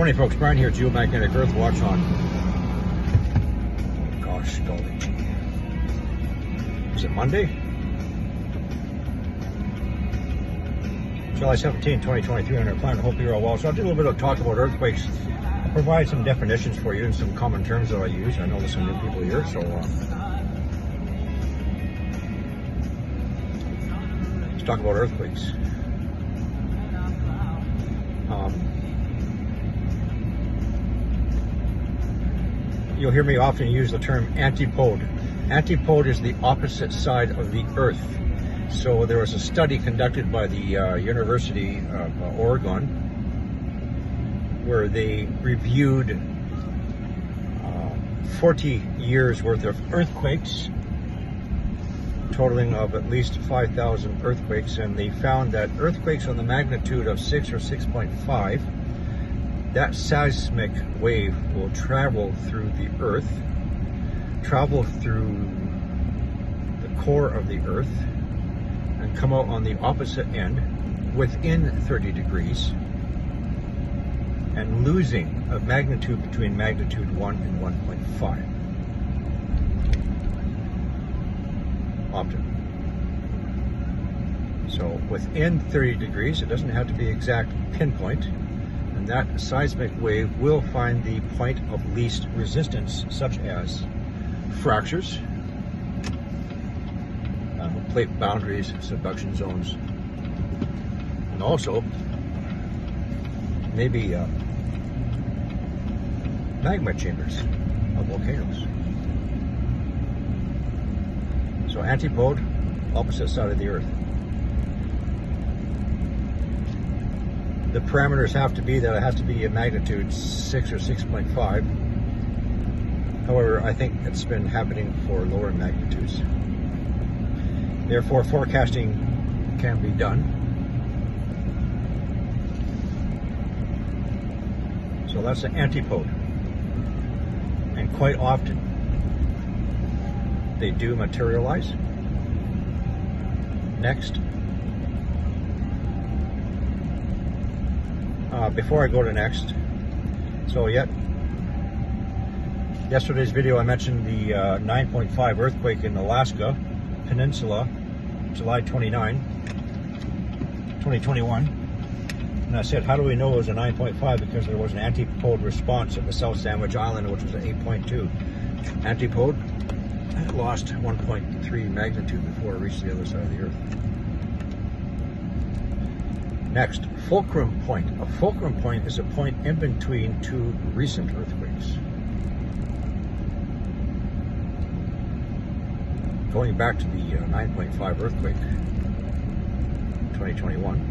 Good morning, folks. Brian here, Geomagnetic Earth Watch on. Oh, gosh, golly gee. Is it Monday? July 17, 2023 on our planet. Hope you're all well. So I'll do a little bit of talk about earthquakes. I'll provide some definitions for you and some common terms that I use. I know there's some new people here, so let's talk about earthquakes. You'll hear me often use the term antipode. Antipode is the opposite side of the Earth. So there was a study conducted by the University of Oregon where they reviewed 40 years worth of earthquakes, totaling of at least 5,000 earthquakes, and they found that earthquakes on the magnitude of 6 or 6.5, that seismic wave will travel through the Earth, travel through the core of the Earth, and come out on the opposite end within 30 degrees, and losing a magnitude between magnitude 1 and 1.5. Often. So within 30 degrees, it doesn't have to be exact pinpoint, and that seismic wave will find the point of least resistance, such as fractures, plate boundaries, subduction zones, and also maybe magma chambers of volcanoes. So antipode, opposite side of the Earth. The parameters have to be that it has to be a magnitude 6 or 6.5. However, I think it's been happening for lower magnitudes. Therefore, forecasting can be done. So that's an antipode. And quite often, they do materialize. Next. Before I go to next, so yesterday's video I mentioned the 9.5 earthquake in Alaska Peninsula, July 29, 2021. And I said, how do we know it was a 9.5? Because there was an antipode response at the South Sandwich Island, which was an 8.2. Antipode lost 1.3 magnitude before it reached the other side of the Earth. Next, fulcrum point. A fulcrum point is a point in between two recent earthquakes. Going back to the 9.5 earthquake, 2021.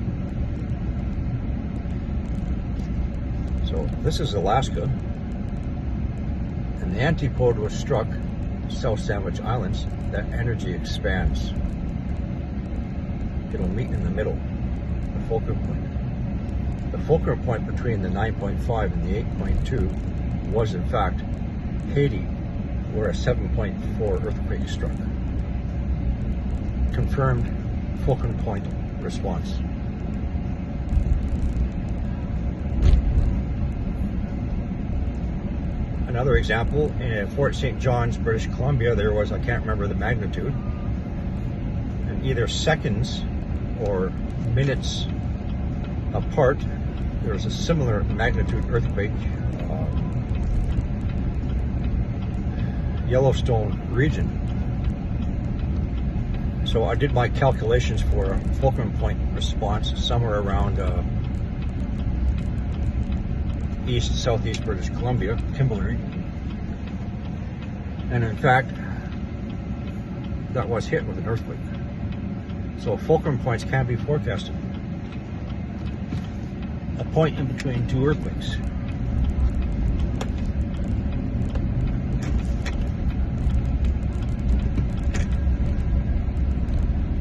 So this is Alaska, and the antipode was struck, South Sandwich Islands. That energy expands. It'll meet in the middle. The fulcrum point. The fulcrum point between the 9.5 and the 8.2 was in fact Haiti, where a 7.4 earthquake struck. Confirmed fulcrum point response. Another example, in Fort St. John's, British Columbia, there was, I can't remember the magnitude, and either seconds or minutes apart, there was a similar magnitude earthquake, Yellowstone region. So I did my calculations for a fulcrum point response somewhere around southeast British Columbia, Kimberley, and in fact, that was hit with an earthquake. So fulcrum points can be forecasted. A point in between two earthquakes.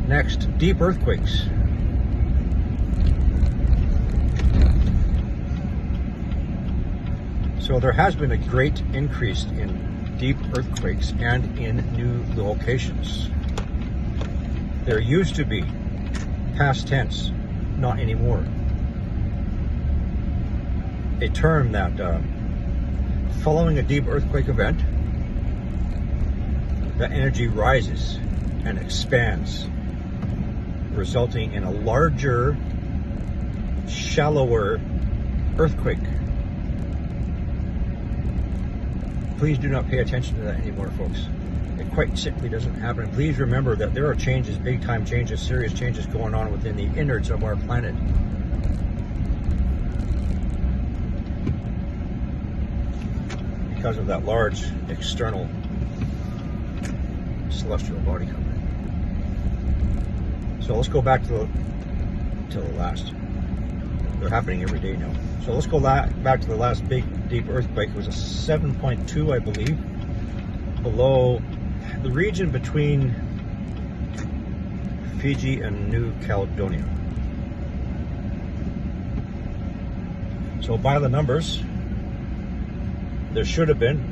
Next, deep earthquakes. So there has been a great increase in deep earthquakes and in new locations. There used to be, past tense, not anymore. a term that following a deep earthquake event, that energy rises and expands, resulting in a larger, shallower earthquake. Please do not pay attention to that anymore, folks. It quite simply doesn't happen. Please remember that there are changes, big time changes, serious changes going on within the innards of our planet. Because of that large external celestial body coming in. So let's go back to the last. They're happening every day now. So let's go back to the last big deep earthquake. It was a 7.2, I believe, below the region between Fiji and New Caledonia. So by the numbers, there should have been,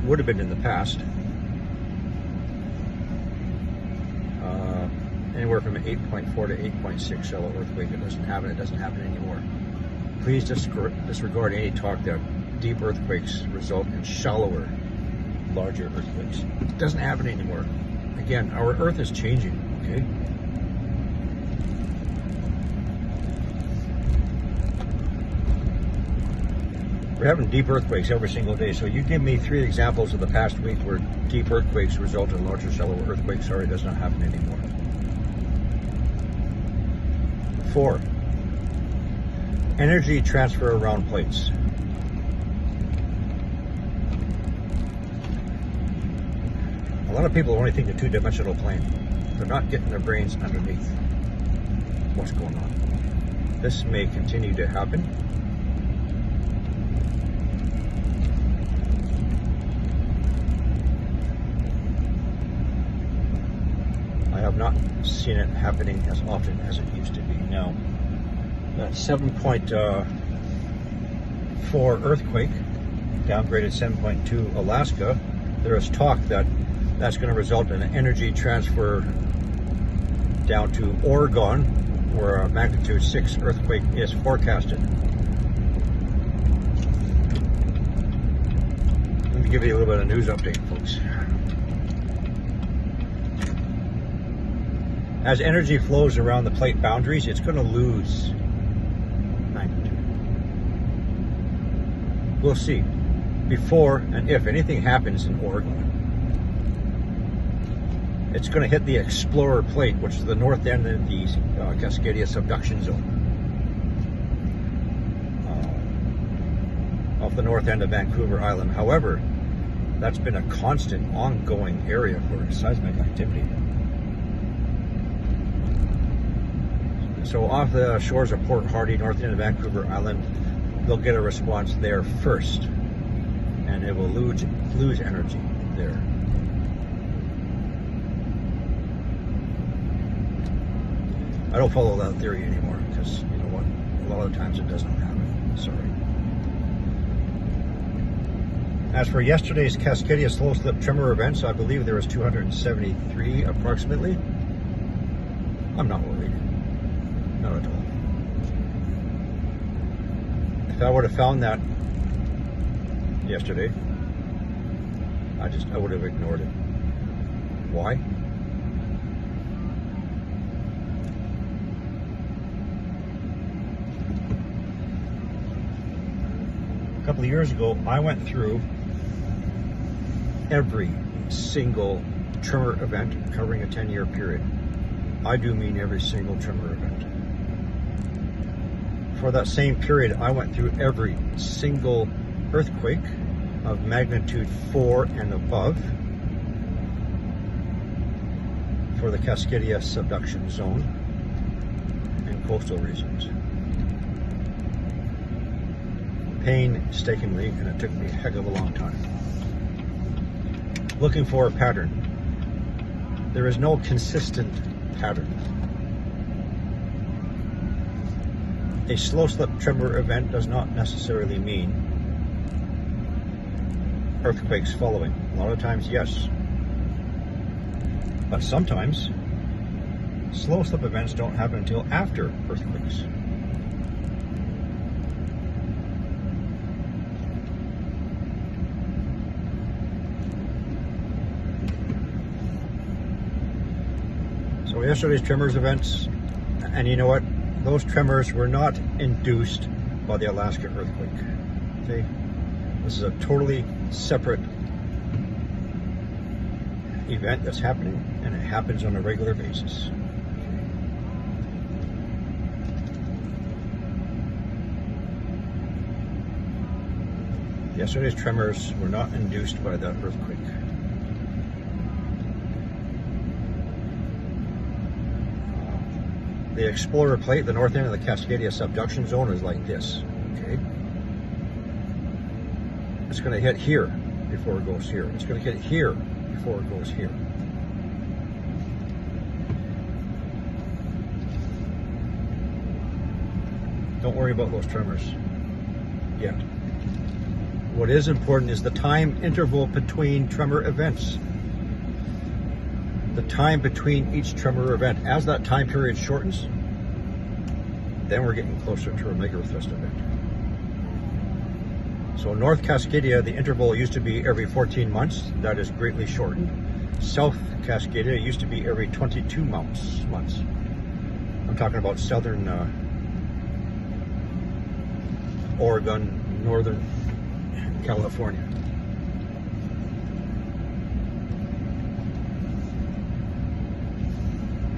would have been in the past, anywhere from 8.4 to 8.6 shallow earthquake. It doesn't happen. It doesn't happen anymore. Please disregard any talk that deep earthquakes result in shallower, larger earthquakes. It doesn't happen anymore. Again, our Earth is changing, okay? We're having deep earthquakes every single day. So you give me 3 examples of the past week where deep earthquakes result in larger, shallow earthquakes. Sorry, it does not happen anymore. 4, energy transfer around plates. A lot of people only think the 2-dimensional plane. They're not getting their brains underneath what's going on. This may continue to happen. I have not seen it happening as often as it used to be. Now, that 7.4 earthquake, downgraded 7.2 Alaska, there is talk that that's going to result in an energy transfer down to Oregon, where a magnitude 6 earthquake is forecasted. Let me give you a little bit of news update, folks. As energy flows around the plate boundaries, it's going to lose magnitude. We'll see. Before and if anything happens in Oregon, it's going to hit the Explorer plate, which is the north end of the Cascadia subduction zone, off the north end of Vancouver Island. However, that's been a constant, ongoing area for seismic activity. So off the shores of Port Hardy, north end of Vancouver Island, they'll get a response there first, and it will lose energy there. I don't follow that theory anymore because, you know what, a lot of times it does not happen. Sorry. As for yesterday's Cascadia slow slip tremor events, I believe there was 273 approximately. I'm not worried. Not at all. If I would have found that yesterday, I would have ignored it. Why? A couple of years ago, I went through every single tremor event covering a 10-year period. I do mean every single tremor event. For that same period, I went through every single earthquake of magnitude 4 and above for the Cascadia subduction zone and coastal regions. Painstakingly, and it took me a heck of a long time. Looking for a pattern. There is no consistent pattern. A slow slip tremor event does not necessarily mean earthquakes following. A lot of times, yes. But sometimes, slow slip events don't happen until after earthquakes. So yesterday's tremors events, and you know what? Those tremors were not induced by the Alaska earthquake. Okay? This is a totally separate event that's happening, and it happens on a regular basis. Yesterday's tremors were not induced by that earthquake. The Explorer Plate, the north end of the Cascadia subduction zone, is like this. Okay, it's going to hit here before it goes here. It's going to hit here before it goes here. Don't worry about those tremors yet. What is important is the time interval between tremor events. The time between each tremor event. As that time period shortens, then we're getting closer to a megathrust event. So North Cascadia, the interval used to be every 14 months. That is greatly shortened. South Cascadia used to be every 22 months. I'm talking about southern Oregon, northern California.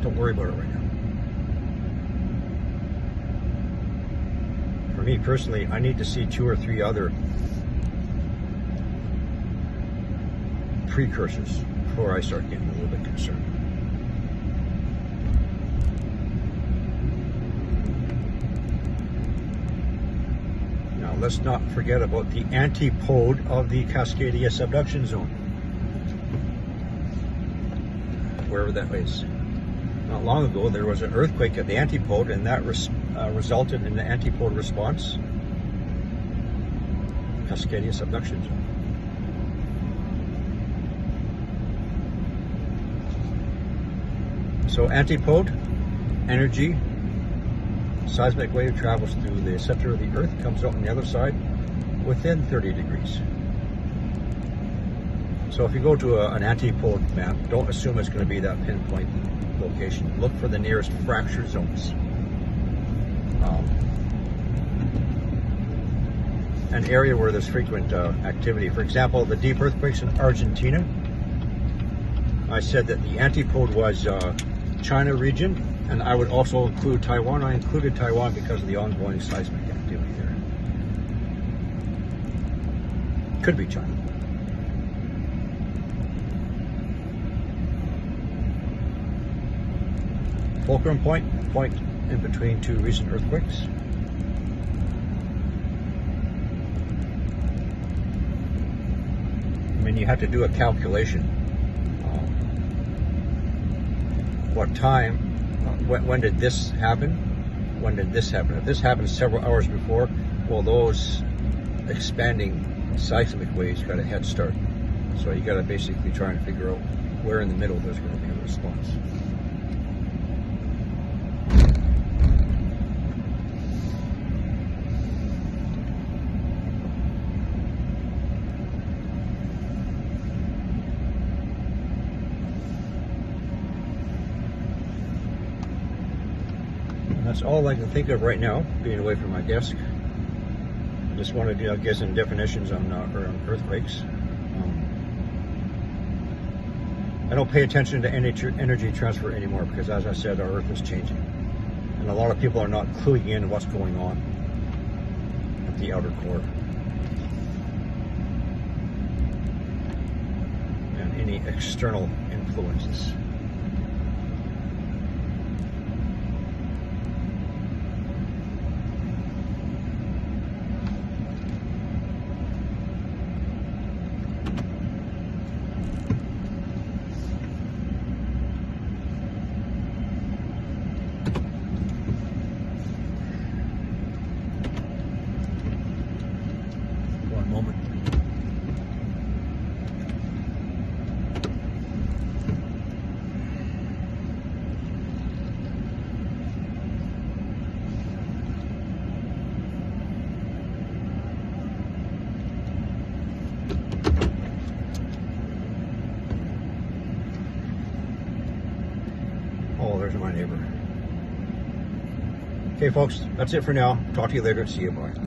Don't worry about it right now. For me personally, I need to see 2 or 3 other precursors before I start getting a little bit concerned. Now, let's not forget about the antipode of the Cascadia subduction zone, wherever that is. Not long ago, there was an earthquake at the antipode, and that resulted in the antipode response, Cascadia subduction zone. So antipode, energy, seismic wave travels through the center of the Earth, comes out on the other side within 30 degrees. So if you go to an antipode map, don't assume it's going to be that pinpoint location. Look for the nearest fracture zones. An area where there's frequent activity. For example, the deep earthquakes in Argentina. I said that the antipode was China region, and I would also include Taiwan. I included Taiwan because of the ongoing seismic activity there. Could be China. Fulcrum point in between 2 recent earthquakes. I mean, you have to do a calculation. What time, when did this happen? When did this happen? If this happened several hours before, well, those expanding seismic waves got a head start. So you got to basically try and figure out where in the middle there's going to be a response. That's all I can think of right now, being away from my desk. I just wanted to get some definitions on earthquakes. I don't pay attention to energy transfer anymore because, as I said, our Earth is changing. And a lot of people are not cluing in what's going on at the outer core. And any external influences. Moment. Oh, there's my neighbor. Okay, folks, that's it for now. Talk to you later. See you. Bye.